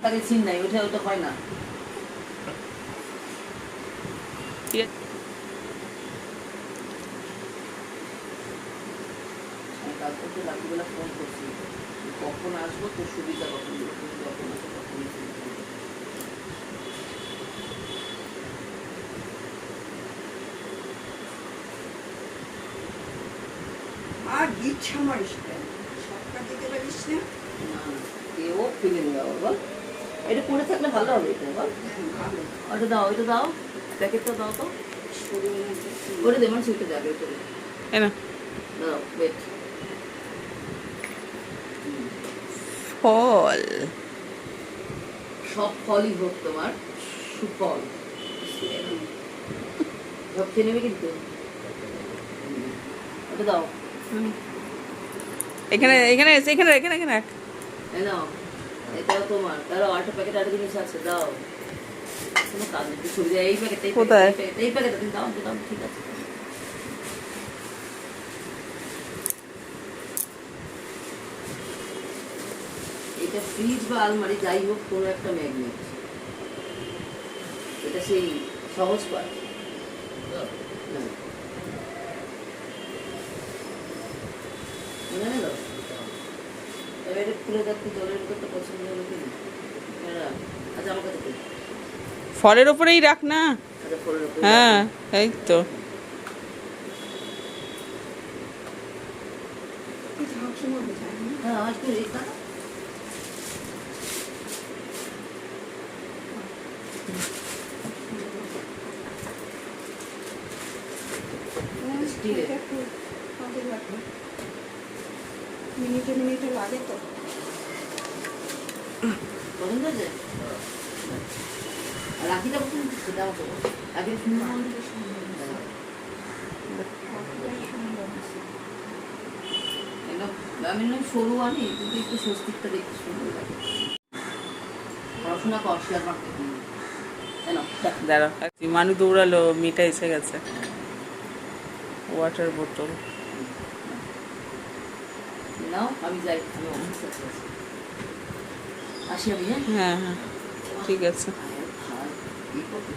তাকে চিন নাই, ওটা ওটা হয় না। আমি কাল থেকে রাত্রিবেলা ফোন করছি, কখন আসবো, তোর সুবিধা কখন দেবো, তুমি কখন আসবো তখনই ফোন করবো। আর ইচ্ছা মারিস না, সবটা দিতে পারিস না। না না, কেউ ফেলে নিয়ে যাবো বল, এটা পড়ে থাকলে ভালো হবে এটা বল। ভালো ওটা দাও, ওইটা দাও, প্যাকেটটা দাও তো, শরীরের মধ্যে ওটা দে, মানে ছুটে যাবে ওটা এনা দাও, ওয়েট। ফল। সব ফলই হোক তোমার সুফল, সব খেয়ে নেবে কিন্তু। ওটা দাও, এখানে এখানে এখানে এখানে এখানে রাখ। এই নাও, এটাও তোমার, তারও আরেকটা প্যাকেট, আরেকটা জিনিস আছে, দাও। কোনো কাজ নেই, ছবি দেয়, এই প্যাকেট, এই কোথায়? প্যাকেট, এই প্যাকেট, তুমি দাও, দাও, ঠিক আছে। এটা ফ্রিজ বা আলমারি যাই হোক, কোনো একটা ম্যাগনেট, এটা সেই সহজ পায়। মনে হলো এবারে খুলে দেখতে, জলের ভিতরটা পছন্দ হলো কি না। আচ্ছা আমার কাছে দে। ফলের ওপরেই রাখ না। আচ্ছা ফলের উপরে হ্যাঁ এই তো। সবসময় বোঝায় না। হ্যাঁ আমার একটু রেখা। স্টিলের। এটা একটু কাজে লাগবে, মিনিটে মিনিটে লাগে তো। পছন্দ হয়েছে? আর রাখিটা পছন্দ হচ্ছে, দাও তো। রাখিটা সুন্দর না? একদম আমি না সরু আনি, কিন্তু একটু স্বস্তিকটা দেখতে সুন্দর লাগে। পড়াশোনা কর, শেয়ার মার্কেট নিয়ে কেন? দাঁড়া মানু দৌড়ালো, মিটা এসে গেছে। ওয়াটার বোতল। নাও, আমি যাই, আমি অফিসে আছি। আসি আমি, হ্যাঁ। হ্যাঁ হ্যাঁ ঠিক আছে। এই করতে